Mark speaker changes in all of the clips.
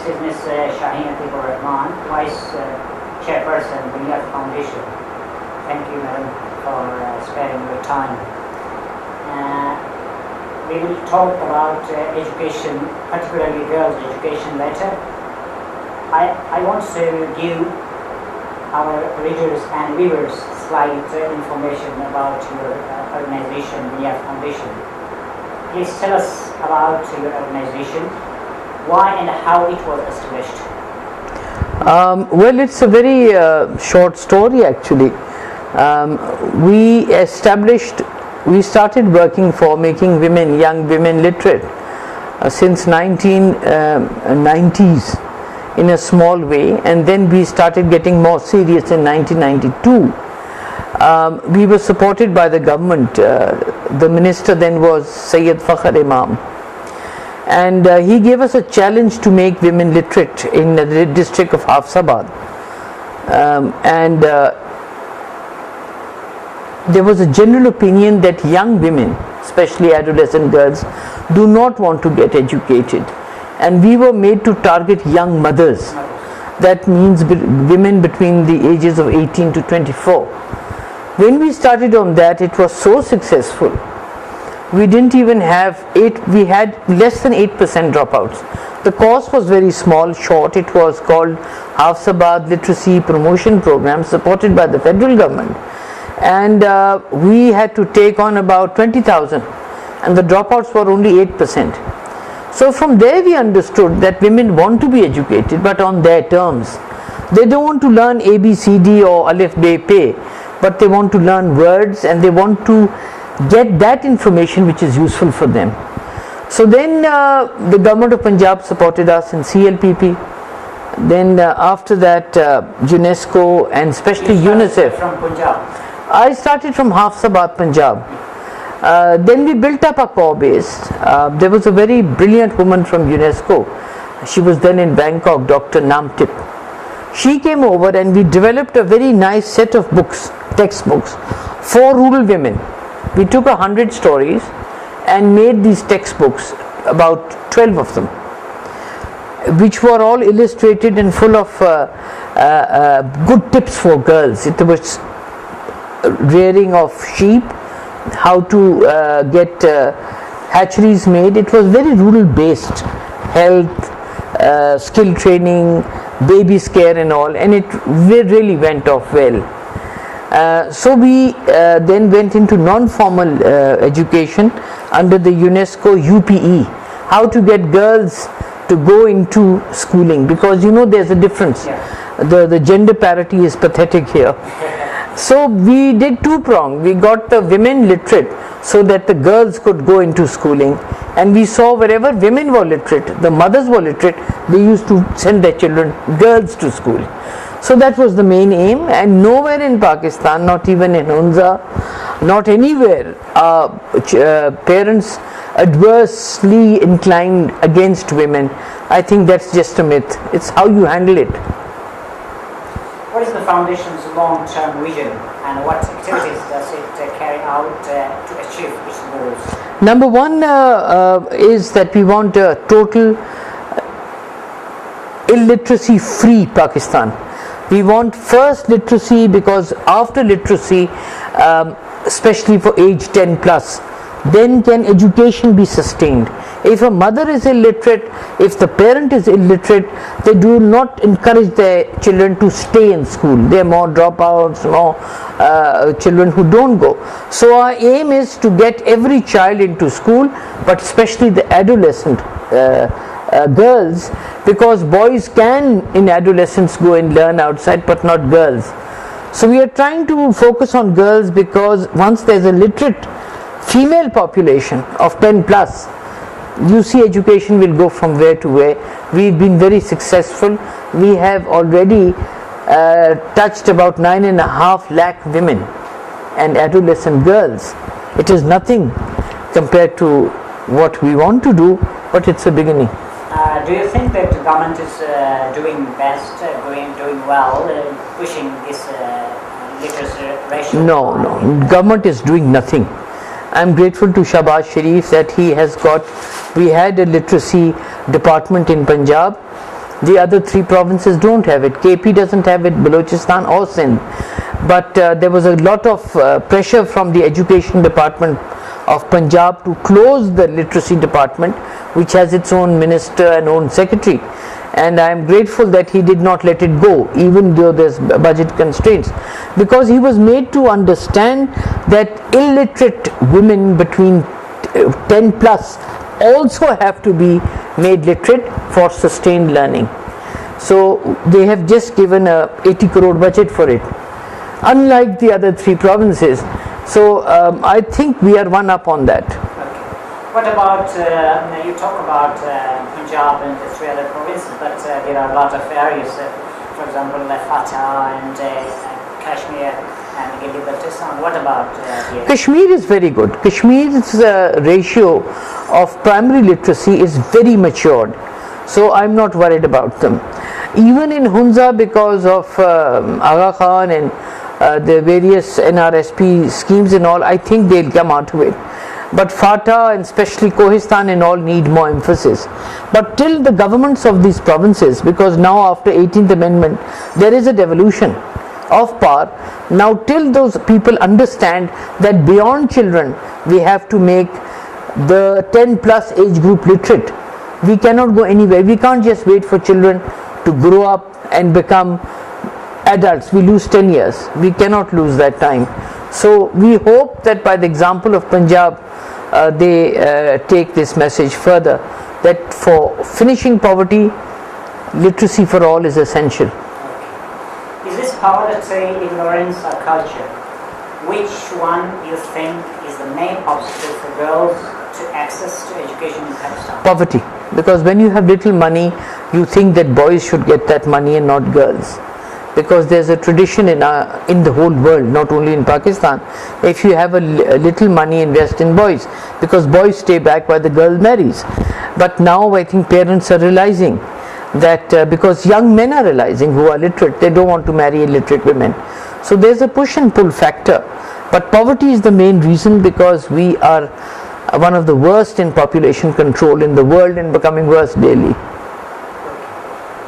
Speaker 1: is Ms. Shaheen Atiqe-ur-Rahman, Vice Chairperson, Bunyad Foundation. Thank you, Madam, for sparing your time. We will talk about education, particularly girls' education later. I want to give our readers and viewers slight information about your organization, Bunyad Foundation. Please tell us about your organization, why and how it was established.
Speaker 2: Well, it's a very short story actually. We started working for making young women literate since 1990s in a small way, and then we started getting more serious in 1992. We were supported by the government. The minister then was Sayyid Fakhr Imam, and he gave us a challenge to make women literate in the district of Hafsabad, and there was a general opinion that young women, especially adolescent girls, do not want to get educated, and we were made to target young mothers. That means women between the ages of 18 to 24. When we started on that, it was so successful. We didn't even have we had less than 8% dropouts. The course was very small, short. It was called Hafsabad Literacy Promotion Program, supported by the federal government. And we had to take on about 20,000, and the dropouts were only 8%. So from there we understood that women want to be educated, but on their terms. They don't want to learn ABCD or Alif Be Pe, but they want to learn words, and they want to get that information which is useful for them. So then the government of Punjab supported us in CLPP. Then after that UNESCO and especially UNICEF.
Speaker 1: From Punjab?
Speaker 2: I started from Hafsabad, Punjab. Then we built up a core base. There was a very brilliant woman from UNESCO. She was then in Bangkok, Dr. Namtip. She came over and we developed a very nice set of books, textbooks for rural women. We took 100 stories and made these textbooks, about 12 of them, which were all illustrated and full of good tips for girls. It was rearing of sheep, how to get hatcheries made. It was very rural based, health, skill training, baby scare and all, and it really went off well. So we then went into non-formal education under the UNESCO UPE, how to get girls to go into schooling, because there's a difference. The gender parity is pathetic here. So we did two-pronged. We got the women literate so that the girls could go into schooling, and we saw wherever women were literate, the mothers were literate, they used to send their children, girls, to school. So that was the main aim, and nowhere in Pakistan, not even in Hunza, not anywhere, parents adversely inclined against women. I think that's just a myth. It's how you handle it.
Speaker 1: What is the foundation's long-term vision, and what activities does it carry out to achieve its goals?
Speaker 2: Number one is that we want a total illiteracy-free Pakistan. We want first literacy, because after literacy, especially for age 10 plus, then can education be sustained. If a mother is illiterate, if the parent is illiterate, they do not encourage their children to stay in school. There are more dropouts, more children who don't go. So our aim is to get every child into school, but especially the adolescent girls, because boys can in adolescence go and learn outside, but not girls. So we are trying to focus on girls, because once there's a literate female population of 10 plus, you see education will go from where to where. We've been very successful. We have already touched about 9.5 lakh women and adolescent girls. It is nothing compared to what we want to do, but it's a beginning.
Speaker 1: Do you think that the government is doing best, doing well, pushing this literacy ratio?
Speaker 2: No, government is doing nothing. I'm grateful to Shahbaz Sharif that he has got, we had a literacy department in Punjab, The other 3 provinces don't have it. KP doesn't have it, Balochistan or Sindh. But there was a lot of pressure from the education department of Punjab to close the literacy department, which has its own minister and own secretary. And I am grateful that he did not let it go, even though there's budget constraints, because he was made to understand that illiterate women between 10 plus also have to be made literate for sustained learning. So they have just given a 80 crore budget for it, unlike the other 3 provinces. So I think we are one up on that.
Speaker 1: What about, you talk about Punjab and the 3 other provinces, but there are a lot of areas, for example, Fatah and Kashmir and Gilgit-Baltistan. What about here?
Speaker 2: Kashmir is very good. Kashmir's ratio of primary literacy is very matured. So I'm not worried about them. Even in Hunza, because of Aga Khan and the various NRSP schemes and all, I think they'll come out of it. But Fatah and especially Kohistan and all need more emphasis. But till the governments of these provinces, because now after 18th Amendment there is a devolution of power, now till those people understand that beyond children we have to make the 10 plus age group literate. We cannot go anywhere. We can't just wait for children to grow up and become adults. We lose 10 years. We cannot lose that time. So we hope that by the example of Punjab, they take this message further, that for finishing poverty, literacy for all is essential.
Speaker 1: Is this power, let's say, ignorance or culture? Which one you think is the main obstacle for girls to access to education in Pakistan?
Speaker 2: Poverty. Because when you have little money, you think that boys should get that money and not girls. Because there's a tradition in the whole world, not only in Pakistan. If you have a little money, invest in boys, because boys stay back while the girl marries. But now I think parents are realizing that because young men are realizing who are literate, they don't want to marry illiterate women. So there's a push and pull factor. But poverty is the main reason, because we are one of the worst in population control in the world and becoming worse daily.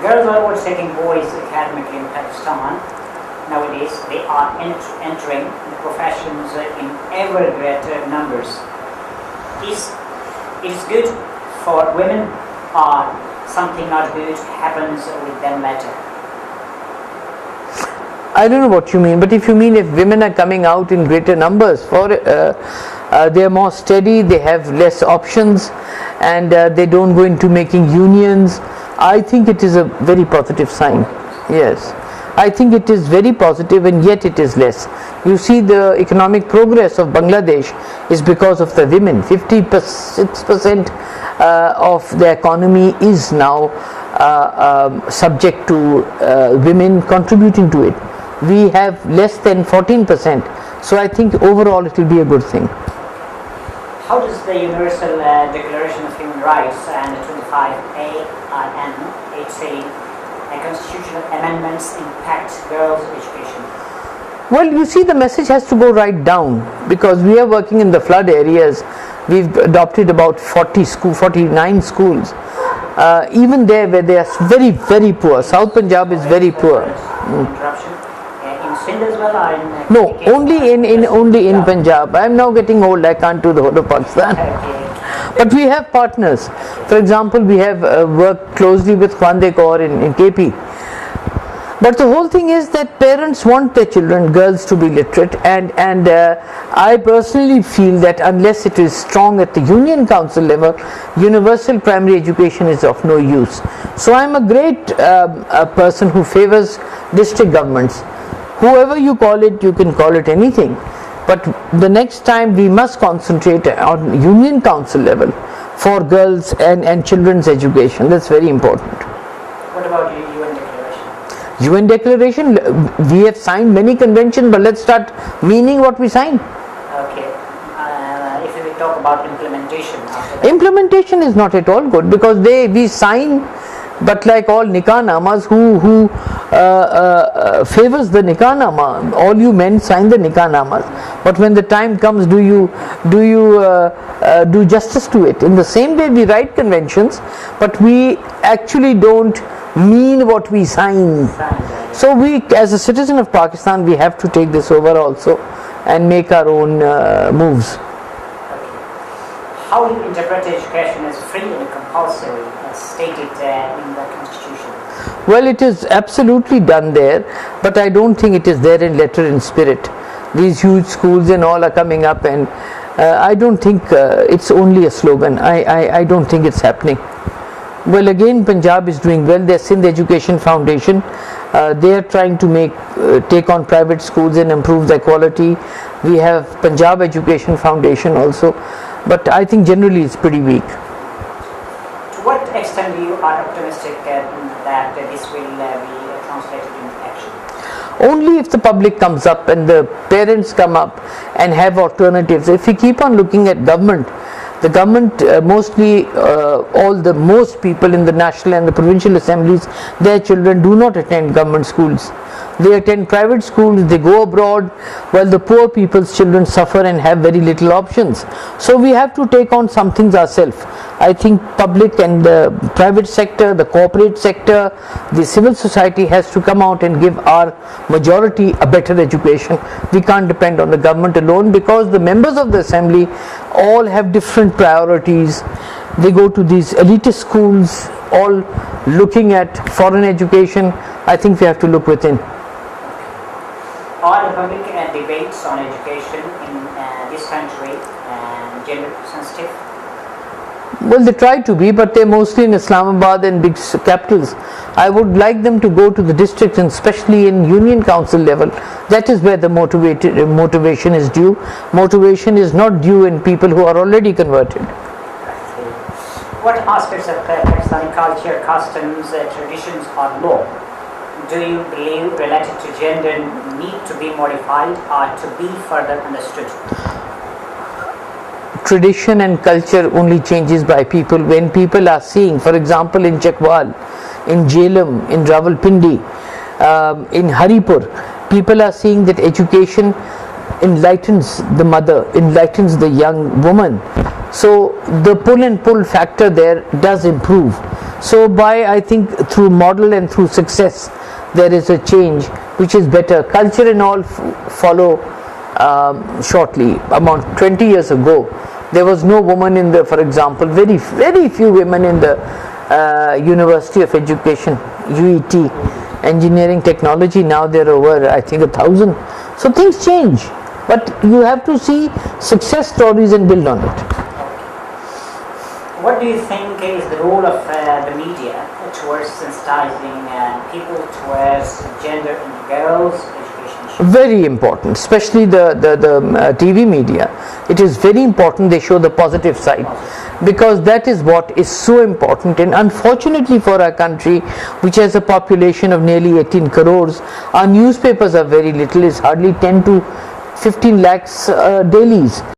Speaker 1: Girls are overtaking boys academically in Pakistan. Nowadays, they are entering the professions in ever greater numbers. Is it good for women, or something not good happens with them later?
Speaker 2: I don't know what you mean, but if you mean if women are coming out in greater numbers, they are more steady, they have less options, and they don't go into making unions, I think it is a very positive sign. Yes, I think it is very positive, and yet it is less. You see, the economic progress of Bangladesh is because of the women. 56% of the economy is now subject to women contributing to it. We have less than 14%. So I think overall it will be a good thing.
Speaker 1: How does the Universal Declaration of Human Rights and the 25A and constitutional amendments impact girls' education?
Speaker 2: Well, you see, the message has to go right down, because we are working in the flood areas. We've adopted about 49 schools. Even there where they are very, very poor. South Punjab is very poor.
Speaker 1: Interruption. In Sindh as well, or in
Speaker 2: No, only in Punjab. I am now getting old. I can't do the whole of Pakistan. But we have partners. For example, we have worked closely with Khwande Kaur in KP. But the whole thing is that parents want their children, girls, to be literate, and I personally feel that unless it is strong at the Union Council level, universal primary education is of no use. So I am a great person who favors district governments. Whoever you call it, you can call it anything. But the next time we must concentrate on Union Council level for girls and children's education. That's very important.
Speaker 1: What about UN Declaration?
Speaker 2: UN Declaration, we have signed many conventions, but let's start meaning what we signed.
Speaker 1: Okay. If we talk about implementation after that.
Speaker 2: Implementation is not at all good, because we sign, but like all nikah namas, who favors the nikah nama? All you men sign the nikah namas, but when the time comes, do you do justice to it? In the same way, we write conventions, but we actually don't mean what we sign. So we, as a citizen of Pakistan, we have to take this over also and make our own moves.
Speaker 1: How do you interpret education as free and compulsory as stated in the Constitution?
Speaker 2: Well, it is absolutely done there, but I don't think it is there in letter and spirit. These huge schools and all are coming up, and I don't think it's only a slogan. I don't think it's happening. Well, again, Punjab is doing well. Their Sindh Education Foundation, they are trying to take on private schools and improve their quality. We have Punjab Education Foundation also, but I think generally it's pretty weak.
Speaker 1: To what extent you are optimistic that this will be translated into action?
Speaker 2: Only if the public comes up and the parents come up and have alternatives. If we keep on looking at government, the government mostly most people in the national and the provincial assemblies, their children do not attend government schools. They attend private schools, they go abroad, while the poor people's children suffer and have very little options. So we have to take on some things ourselves. I think public and the private sector, the corporate sector, the civil society has to come out and give our majority a better education. We can't depend on the government alone, because the members of the assembly all have different priorities. They go to these elitist schools, all looking at foreign education. I think we have to look within.
Speaker 1: Are the public debates on education in this country gender sensitive?
Speaker 2: Well, they try to be, but they're mostly in Islamabad and big capitals. I would like them to go to the districts, and especially in union council level. That is where the motivation is due. Motivation is not due in people who are already converted.
Speaker 1: What aspects of Pakistani culture, customs, traditions or law do you believe related to gender need to be modified or to be further understood?
Speaker 2: Tradition and culture only changes by people. When people are seeing, for example, in Chakwal, in Jhelum, in Rawalpindi, in Haripur, people are seeing that education enlightens the mother, enlightens the young woman. So the pull and pull factor there does improve. So I think through model and through success, there is a change which is better. Culture and all follow shortly. About 20 years ago, there was no woman in the, for example, very few women in the University of Education, UET, engineering technology. Now there are over, I think, 1,000. So things change, but you have to see success stories and build on it.
Speaker 1: What do you think is the role of the media towards sensitizing people towards gender in girls' education?
Speaker 2: Very important, especially the TV media. It is very important they show the positive side, because that is what is so important. And unfortunately for our country, which has a population of nearly 18 crores, our newspapers are very little. It's hardly 10 to 15 lakhs dailies.